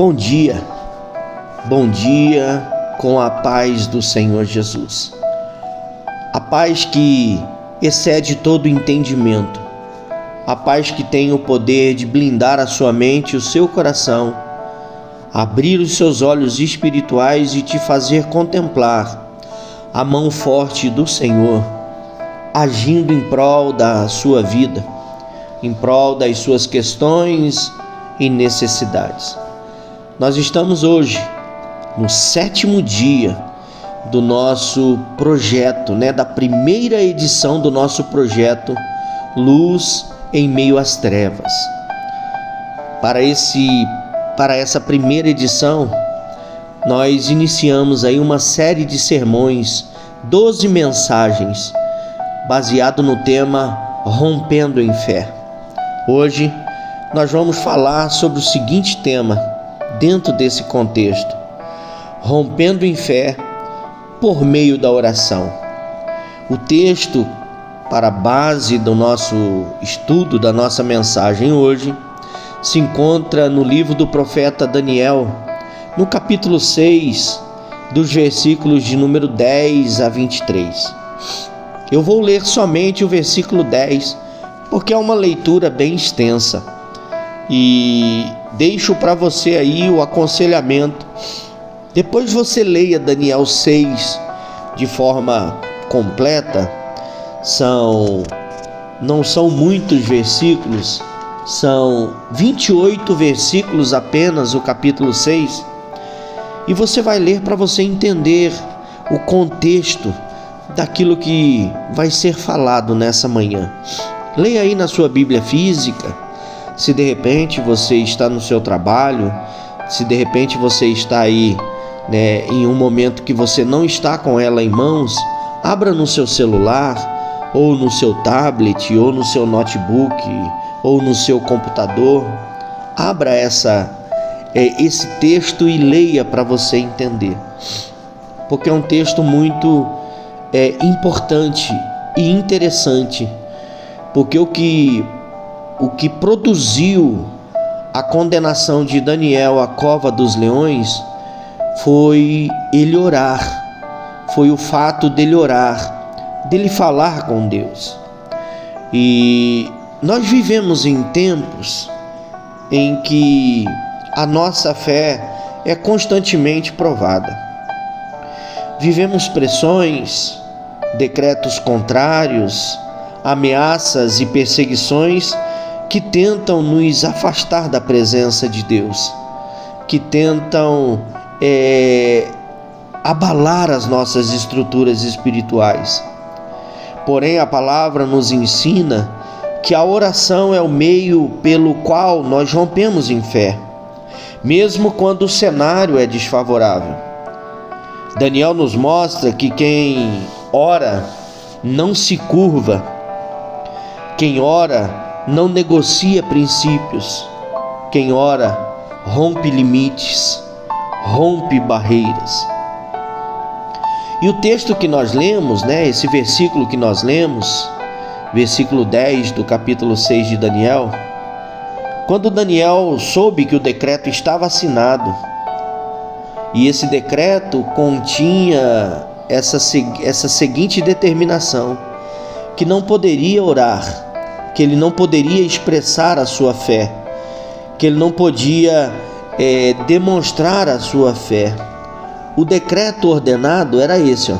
Bom dia com a paz do Senhor Jesus. A paz que excede todo entendimento, a paz que tem o poder de blindar a sua mente e o seu coração, abrir os seus olhos espirituais e te fazer contemplar a mão forte do Senhor, agindo em prol da sua vida, em prol das suas questões e necessidades. Nós estamos hoje no 7º dia do nosso projeto, da primeira edição do nosso projeto Luz em Meio às Trevas. Para essa primeira edição, nós iniciamos aí uma série de sermões, 12 mensagens, baseado no tema Rompendo em Fé. Hoje nós vamos falar sobre o seguinte tema, dentro desse contexto: rompendo em fé por meio da oração. O texto para a base do nosso estudo, da nossa mensagem hoje, se encontra no livro do profeta Daniel, no capítulo 6, dos versículos de número 10 a 23. Eu vou ler somente o versículo 10, porque é uma leitura bem extensa, e deixo para você aí o aconselhamento. Depois você leia Daniel 6 de forma completa. Não são muitos versículos, são 28 versículos apenas, o capítulo 6. E você vai ler para você entender o contexto daquilo que vai ser falado nessa manhã. Leia aí na sua Bíblia física. Se de repente você está no seu trabalho, se de repente você está aí em um momento que você não está com ela em mãos, abra no seu celular, ou no seu tablet, ou no seu notebook, ou no seu computador. Abra esse texto e leia para você entender, porque é um texto muito importante e interessante, porque o que produziu a condenação de Daniel à cova dos leões foi ele orar, foi o fato dele orar, dele falar com Deus. E nós vivemos em tempos em que a nossa fé é constantemente provada. Vivemos pressões, decretos contrários, ameaças e perseguições que tentam nos afastar da presença de Deus, que tentam abalar as nossas estruturas espirituais. Porém, a palavra nos ensina que a oração é o meio pelo qual nós rompemos em fé, mesmo quando o cenário é desfavorável. Daniel nos mostra que quem ora não se curva, quem ora não negocia princípios, quem ora rompe limites, rompe barreiras. E o texto que nós lemos, esse versículo que nós lemos, versículo 10 do capítulo 6 de Daniel, quando Daniel soube que o decreto estava assinado, e esse decreto continha essa seguinte determinação: que não poderia orar, que ele não poderia expressar a sua fé, que ele não podia demonstrar a sua fé. O decreto ordenado era esse,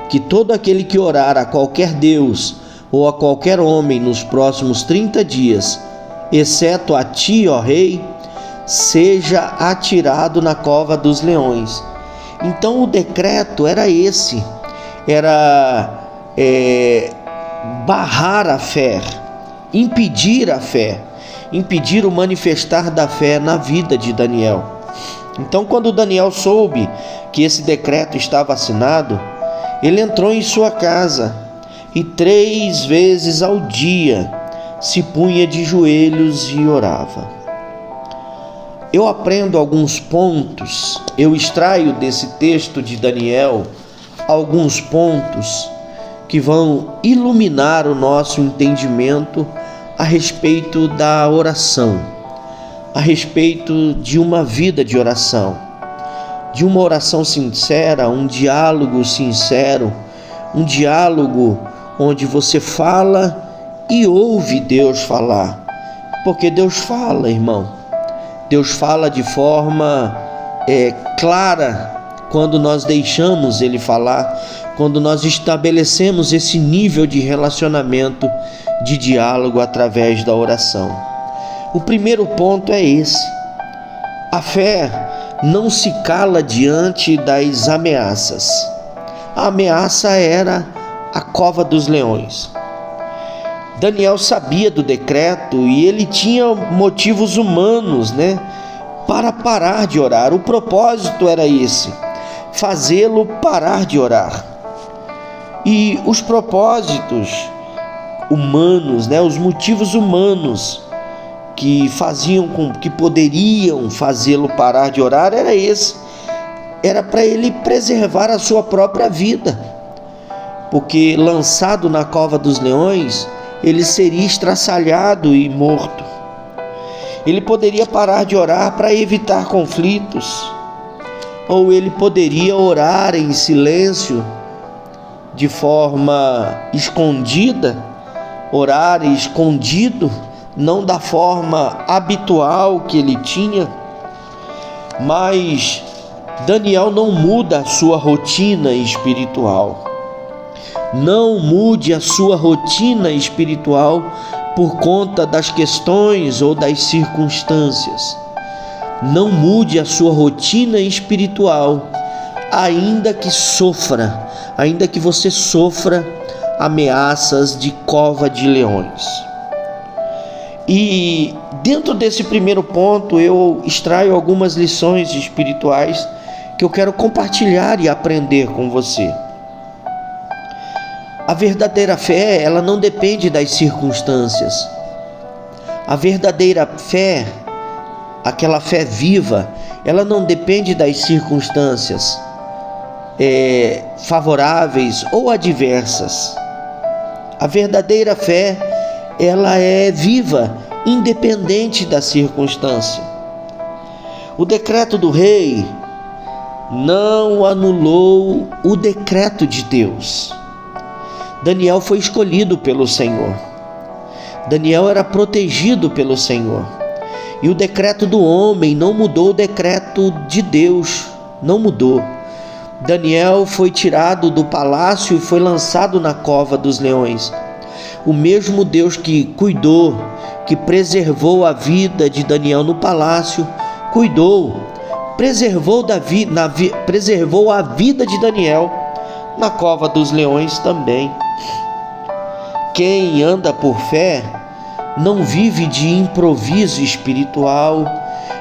que todo aquele que orar a qualquer Deus ou a qualquer homem nos próximos 30 dias, exceto a ti, ó rei, seja atirado na cova dos leões. Então o decreto era esse, era barrar a fé, impedir a fé, impedir o manifestar da fé na vida de Daniel. Então, quando Daniel soube que esse decreto estava assinado, ele entrou em sua casa e 3 vezes ao dia se punha de joelhos e orava. Eu aprendo alguns pontos, eu extraio desse texto de Daniel alguns pontos que vão iluminar o nosso entendimento a respeito da oração. a respeito de uma vida de oração, de uma oração sincera, um diálogo sincero, um diálogo onde você fala e ouve Deus falar, porque Deus fala, irmão. Deus fala de forma clara quando nós deixamos Ele falar, quando nós estabelecemos esse nível de relacionamento, de diálogo através da oração. O primeiro ponto é esse: a fé não se cala diante das ameaças. A ameaça era a cova dos leões. Daniel sabia do decreto e ele tinha motivos humanos, para parar de orar. O propósito era esse: fazê-lo parar de orar. E os propósitos humanos, os motivos humanos que poderiam fazê-lo parar de orar era esse. Era para ele preservar a sua própria vida, porque lançado na cova dos leões, ele seria estraçalhado e morto. Ele poderia parar de orar para evitar conflitos, ou ele poderia orar em silêncio, de forma escondida, orar escondido, não da forma habitual que ele tinha. Mas Daniel não muda a sua rotina espiritual. Não mude a sua rotina espiritual por conta das questões ou das circunstâncias. Não mude a sua rotina espiritual, ainda que você sofra ameaças de cova de leões. E dentro desse primeiro ponto eu extraio algumas lições espirituais que eu quero compartilhar e aprender com você. A verdadeira fé, ela não depende das circunstâncias. A verdadeira fé, aquela fé viva, ela não depende das circunstâncias favoráveis ou adversas. A verdadeira fé, ela é viva, independente da circunstância. O decreto do rei não anulou o decreto de Deus. Daniel foi escolhido pelo Senhor. Daniel era protegido pelo Senhor. E o decreto do homem não mudou o decreto de Deus. Não mudou. Daniel foi tirado do palácio e foi lançado na cova dos leões. O mesmo Deus que cuidou, que preservou a vida de Daniel no palácio, preservou a vida de Daniel na cova dos leões também. Quem anda por fé não vive de improviso espiritual.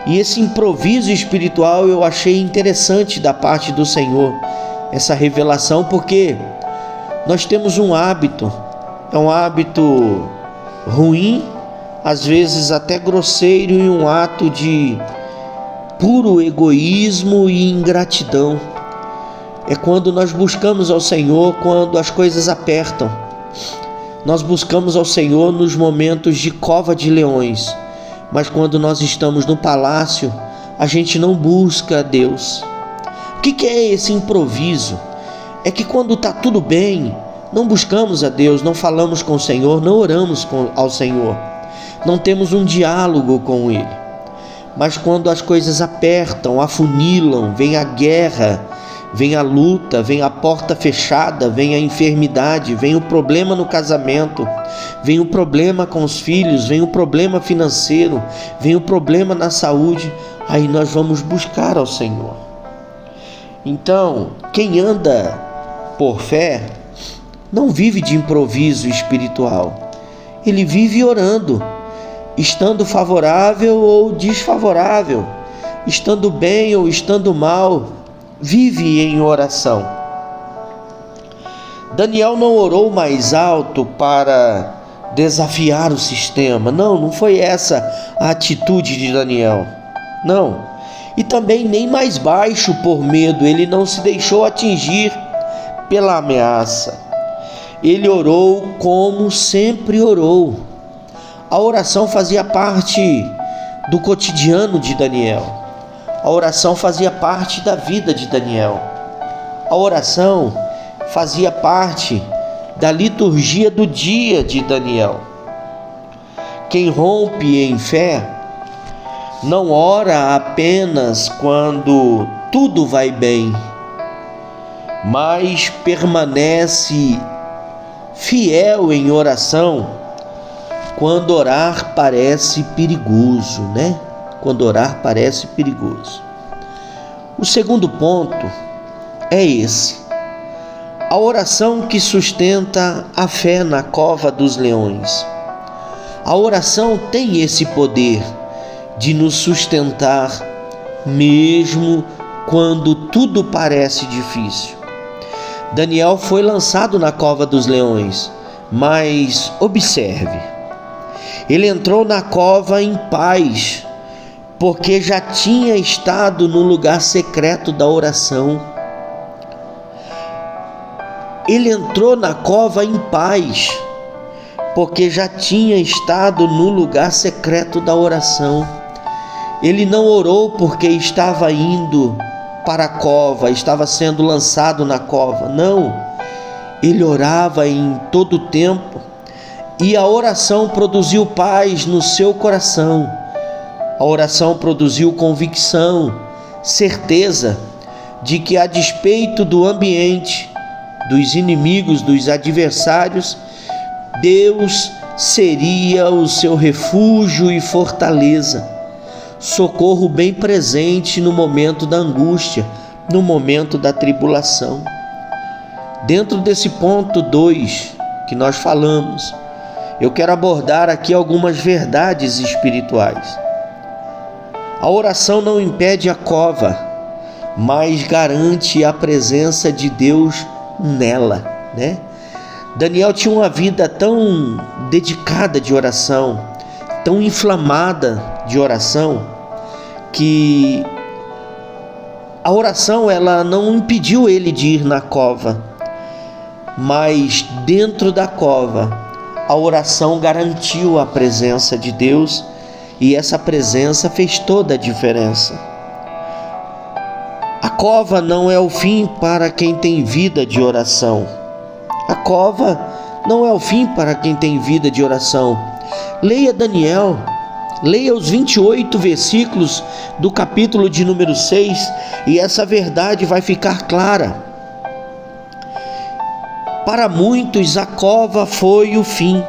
E esse improviso espiritual eu achei interessante da parte do Senhor, essa revelação, porque nós temos um hábito, é um hábito ruim, às vezes até grosseiro, e um ato de puro egoísmo e ingratidão. É quando nós buscamos ao Senhor quando as coisas apertam. Nós buscamos ao Senhor nos momentos de cova de leões, mas quando nós estamos no palácio, a gente não busca a Deus. O que é esse improviso? É que quando está tudo bem, não buscamos a Deus, não falamos com o Senhor, não oramos ao Senhor, não temos um diálogo com Ele. Mas quando as coisas apertam, afunilam, vem a guerra, vem a luta, vem a porta fechada, vem a enfermidade, vem o problema no casamento, vem o problema com os filhos, vem o problema financeiro, vem o problema na saúde, aí nós vamos buscar ao Senhor. Então, quem anda por fé não vive de improviso espiritual, ele vive orando, estando favorável ou desfavorável, estando bem ou estando mal, vive em oração. Daniel não orou mais alto para desafiar o sistema. Não foi essa a atitude de Daniel. Não. E também nem mais baixo por medo. Ele não se deixou atingir pela ameaça. Ele orou como sempre orou. A oração fazia parte do cotidiano de Daniel. A oração fazia parte da vida de Daniel. A oração fazia parte da liturgia do dia de Daniel. Quem rompe em fé não ora apenas quando tudo vai bem, mas permanece fiel em oração quando orar parece perigoso, né? Quando orar parece perigoso. O segundo ponto é esse: a oração que sustenta a fé na cova dos leões. A oração tem esse poder de nos sustentar mesmo quando tudo parece difícil. Daniel foi lançado na cova dos leões, mas observe, ele entrou na cova em paz, porque já tinha estado no lugar secreto da oração. Ele entrou na cova em paz, porque já tinha estado no lugar secreto da oração. Ele não orou porque estava indo para a cova, estava sendo lançado na cova. Não, ele orava em todo o tempo, e a oração produziu paz no seu coração. A oração produziu convicção, certeza de que, a despeito do ambiente, dos inimigos, dos adversários, Deus seria o seu refúgio e fortaleza, socorro bem presente no momento da angústia, no momento da tribulação. Dentro desse ponto 2 que nós falamos, eu quero abordar aqui algumas verdades espirituais. A oração não impede a cova, mas garante a presença de Deus nela, né? Daniel tinha uma vida tão dedicada de oração, tão inflamada de oração, que a oração ela não impediu ele de ir na cova, mas dentro da cova a oração garantiu a presença de Deus, e essa presença fez toda a diferença. A cova não é o fim para quem tem vida de oração. A cova não é o fim para quem tem vida de oração. Leia Daniel, leia os 28 versículos do capítulo de número 6, e essa verdade vai ficar clara. Para muitos a cova foi o fim,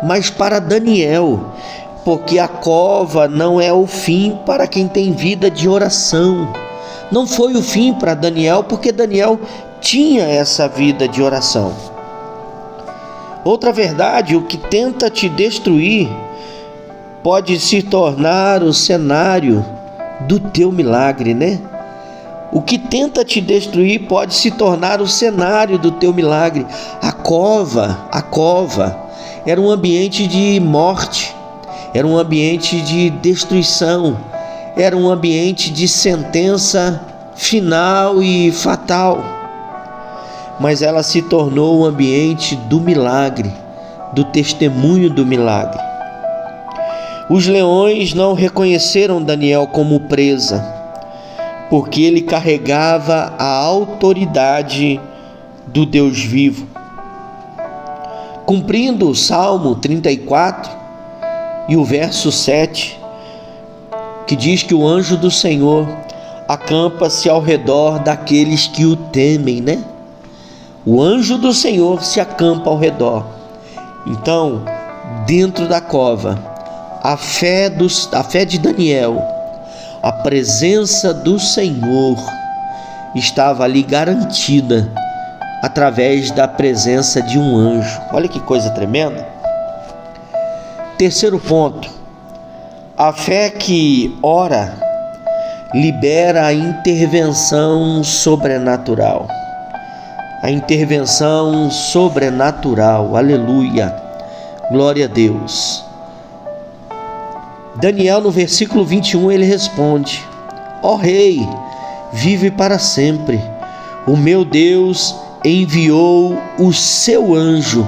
mas para Daniel, porque a cova não é o fim para quem tem vida de oração. Não foi o fim para Daniel, porque Daniel tinha essa vida de oração. Outra verdade: o que tenta te destruir pode se tornar o cenário do teu milagre, né? O que tenta te destruir pode se tornar o cenário do teu milagre. A cova era um ambiente de morte, era um ambiente de destruição, era um ambiente de sentença final e fatal. Mas ela se tornou o ambiente do milagre, do testemunho do milagre. Os leões não reconheceram Daniel como presa, porque ele carregava a autoridade do Deus vivo. Cumprindo o Salmo 34 e o verso 7, que diz que o anjo do Senhor acampa-se ao redor daqueles que o temem, né? O anjo do Senhor se acampa ao redor. Então, dentro da cova, a fé de Daniel, a presença do Senhor estava ali garantida através da presença de um anjo. Olha que coisa tremenda. Terceiro ponto: a fé que ora libera a intervenção sobrenatural. A intervenção sobrenatural, aleluia, glória a Deus. Daniel, no versículo 21, ele responde: ó Rei, vive para sempre. O meu Deus enviou o seu anjo,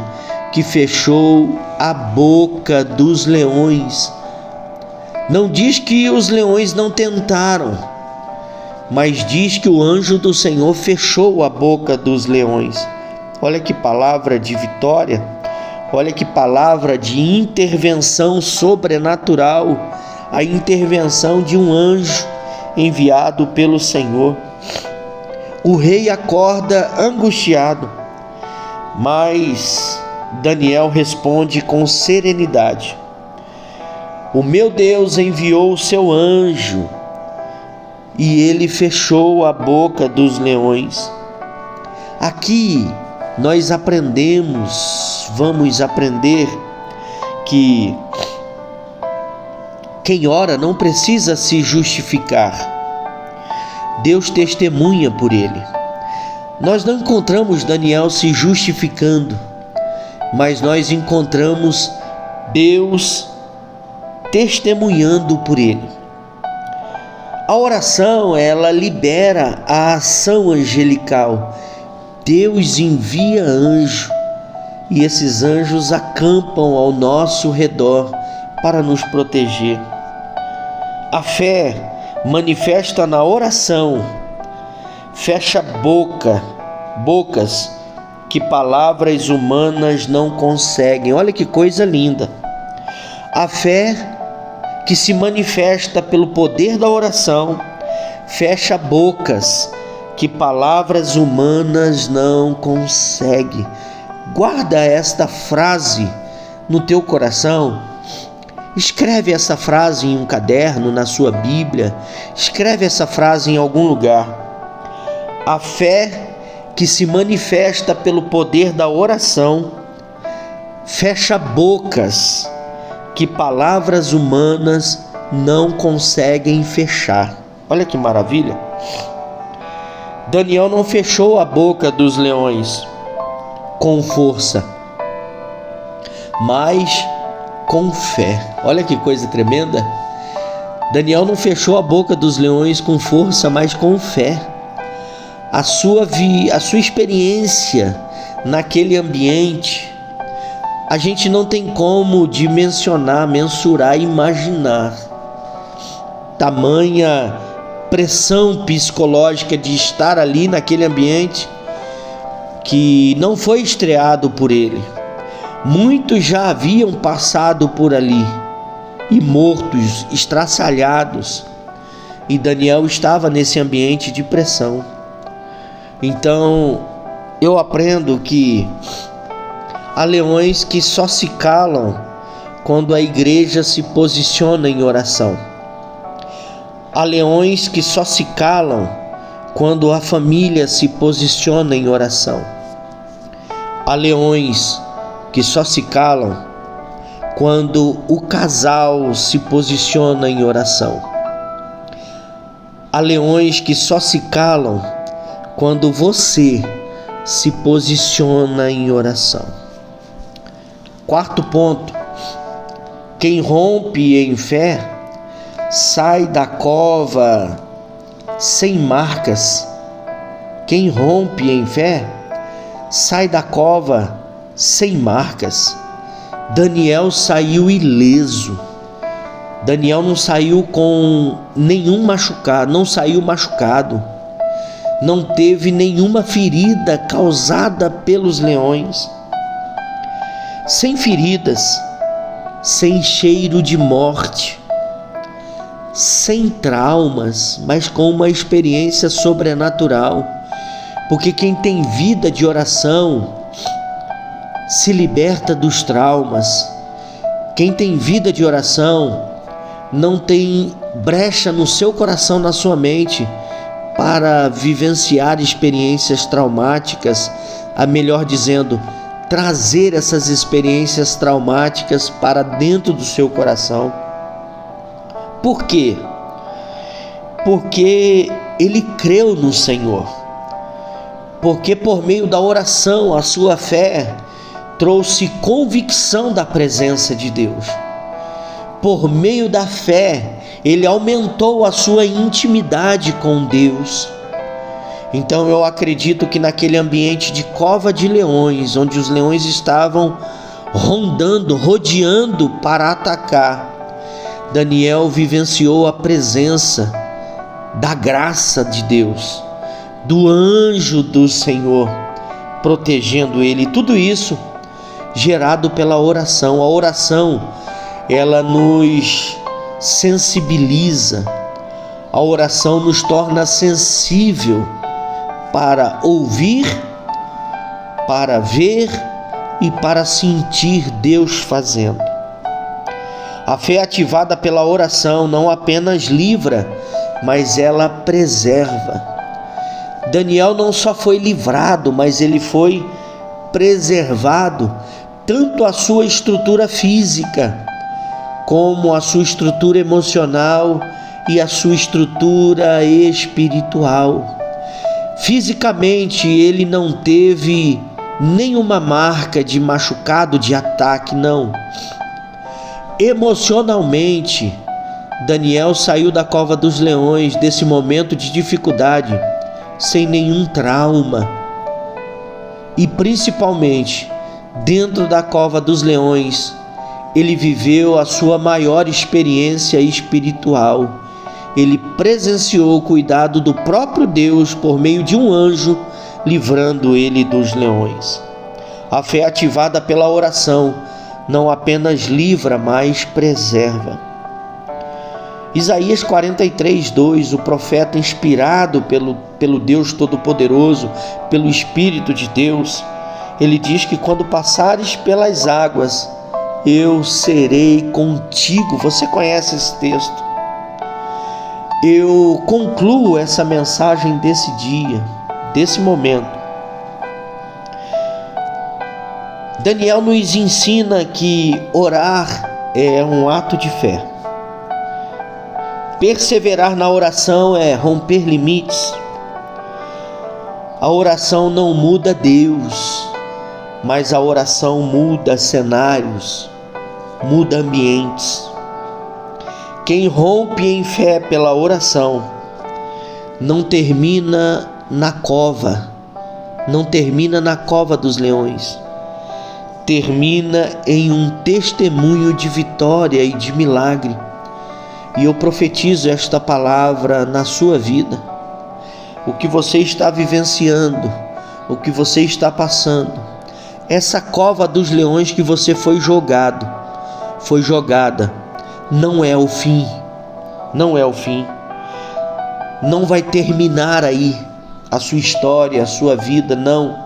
que fechou a boca dos leões. Não diz que os leões não tentaram, mas diz que o anjo do Senhor fechou a boca dos leões. Olha que palavra de vitória, olha que palavra de intervenção sobrenatural, a intervenção de um anjo enviado pelo Senhor. O rei acorda angustiado, mas Daniel responde com serenidade: o meu Deus enviou o seu anjo e ele fechou a boca dos leões. Aqui nós vamos aprender que quem ora não precisa se justificar. Deus testemunha por ele. Nós não encontramos Daniel se justificando, mas nós encontramos Deus testemunhando por ele. A oração, ela libera a ação angelical. Deus envia anjo e esses anjos acampam ao nosso redor para nos proteger. A fé manifesta na oração, fecha bocas que palavras humanas não conseguem. Olha que coisa linda. A fé que se manifesta pelo poder da oração, fecha bocas que palavras humanas não conseguem. Guarda esta frase no teu coração. Escreve essa frase em um caderno, na sua Bíblia. Escreve essa frase em algum lugar. A fé que se manifesta pelo poder da oração, fecha bocas que palavras humanas não conseguem fechar. Olha que maravilha! Daniel não fechou a boca dos leões com força, mas com fé. Olha que coisa tremenda! Daniel não fechou a boca dos leões com força, mas com fé. A sua experiência naquele ambiente, a gente não tem como dimensionar, mensurar, imaginar. Tamanha pressão psicológica de estar ali naquele ambiente que não foi estreado por ele. Muitos já haviam passado por ali e mortos, estraçalhados, e Daniel estava nesse ambiente de pressão. Então eu aprendo que há leões que só se calam quando a igreja se posiciona em oração. Há leões que só se calam quando a família se posiciona em oração. Há leões que só se calam quando o casal se posiciona em oração. Há leões que só se calam quando você se posiciona em oração. Quarto ponto: quem rompe em fé sai da cova sem marcas. Quem rompe em fé sai da cova sem marcas. Daniel saiu ileso. Daniel não saiu com nenhum machucado, não saiu machucado. Não teve nenhuma ferida causada pelos leões. Sem feridas, sem cheiro de morte, sem traumas, mas com uma experiência sobrenatural. Porque quem tem vida de oração se liberta dos traumas. Quem tem vida de oração não tem brecha no seu coração, na sua mente, para vivenciar experiências traumáticas, a melhor dizendo, trazer essas experiências traumáticas para dentro do seu coração. Por quê? Porque ele creu no Senhor. Porque por meio da oração, a sua fé trouxe convicção da presença de Deus. Por meio da fé, ele aumentou a sua intimidade com Deus. Então eu acredito que naquele ambiente de cova de leões, onde os leões estavam rondando, rodeando para atacar, Daniel vivenciou a presença da graça de Deus, do anjo do Senhor protegendo ele. Tudo isso gerado pela oração. A oração, ela nos sensibiliza. A oração nos torna sensível para ouvir, para ver e para sentir Deus fazendo. A fé ativada pela oração não apenas livra, mas ela preserva. Daniel não só foi livrado, mas ele foi preservado, tanto a sua estrutura física, como a sua estrutura emocional e a sua estrutura espiritual. Fisicamente, ele não teve nenhuma marca de machucado, de ataque, não. Emocionalmente, Daniel saiu da cova dos leões, desse momento de dificuldade, sem nenhum trauma. E principalmente, dentro da cova dos leões, ele viveu a sua maior experiência espiritual. Ele presenciou o cuidado do próprio Deus por meio de um anjo, livrando ele dos leões. A fé ativada pela oração não apenas livra, mas preserva. Isaías 43:2, o profeta inspirado pelo Deus Todo-Poderoso, pelo Espírito de Deus, ele diz que quando passares pelas águas, eu serei contigo. Você conhece esse texto? Eu concluo essa mensagem desse dia, desse momento. Daniel nos ensina que orar é um ato de fé. Perseverar na oração é romper limites. A oração não muda Deus, mas a oração muda cenários, muda ambientes. Quem rompe em fé pela oração não termina na cova, não termina na cova dos leões, termina em um testemunho de vitória e de milagre. E eu profetizo esta palavra na sua vida. O que você está vivenciando, o que você está passando, essa cova dos leões que você foi jogada, não é o fim, não é o fim. Não vai terminar aí a sua história, a sua vida, não.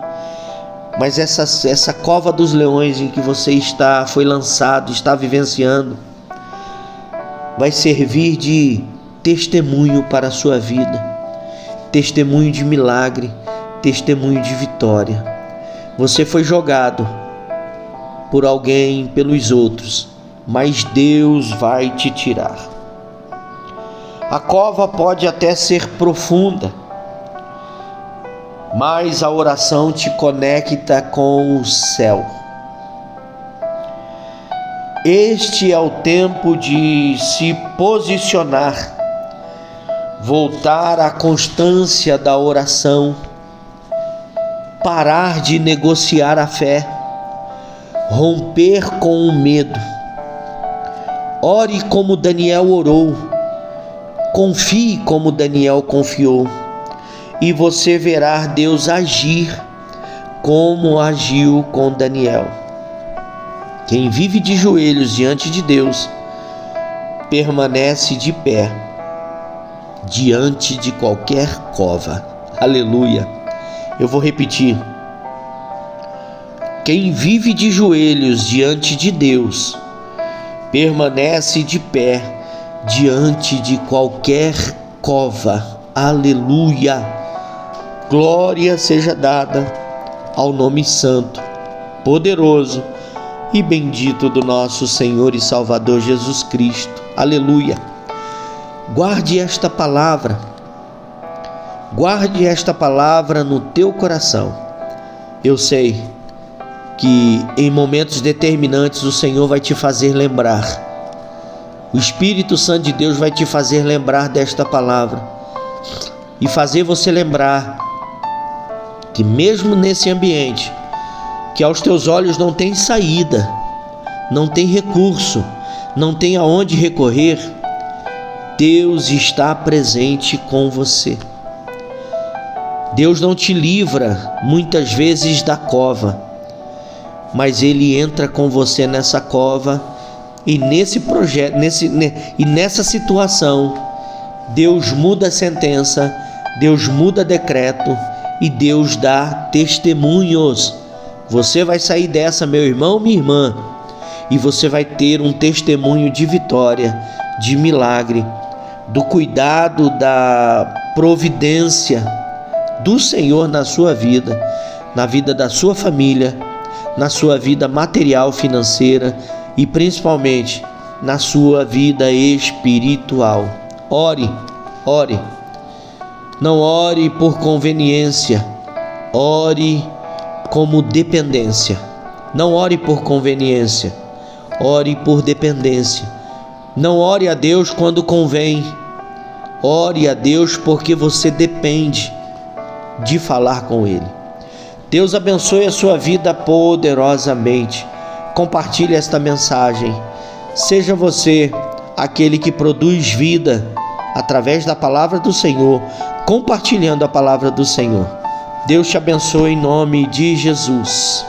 Mas essa cova dos leões em que você foi lançado, está vivenciando, vai servir de testemunho para a sua vida, testemunho de milagre, testemunho de vitória. Você foi jogado por alguém, pelos outros, mas Deus vai te tirar. A cova pode até ser profunda, mas a oração te conecta com o céu. Este é o tempo de se posicionar, voltar à constância da oração, parar de negociar a fé, romper com o medo. Ore como Daniel orou, confie como Daniel confiou, e você verá Deus agir como agiu com Daniel. Quem vive de joelhos diante de Deus permanece de pé diante de qualquer cova. Aleluia. Eu vou repetir. Quem vive de joelhos diante de Deus permanece de pé diante de qualquer cova. Aleluia. Glória seja dada ao nome santo, poderoso e bendito do nosso Senhor e Salvador Jesus Cristo. Aleluia. Guarde esta palavra no teu coração. Eu sei que em momentos determinantes o Senhor vai te fazer lembrar. O Espírito Santo de Deus vai te fazer lembrar desta palavra e fazer você lembrar que mesmo nesse ambiente que aos teus olhos não tem saída, não tem recurso, não tem aonde recorrer, Deus está presente com você. Deus não te livra muitas vezes da cova, mas Ele entra com você nessa cova e nesse projeto, nessa situação, Deus muda a sentença, Deus muda decreto e Deus dá testemunhos. Você vai sair dessa, meu irmão, minha irmã, e você vai ter um testemunho de vitória, de milagre, do cuidado, da providência do Senhor na sua vida, na vida da sua família, na sua vida material, financeira e principalmente na sua vida espiritual. Ore, ore. Não ore por conveniência, ore como dependência. Não ore por conveniência, ore por dependência. Não ore a Deus quando convém, ore a Deus porque você depende de falar com Ele. Deus abençoe a sua vida poderosamente. Compartilhe esta mensagem. Seja você aquele que produz vida através da palavra do Senhor, compartilhando a palavra do Senhor. Deus te abençoe em nome de Jesus.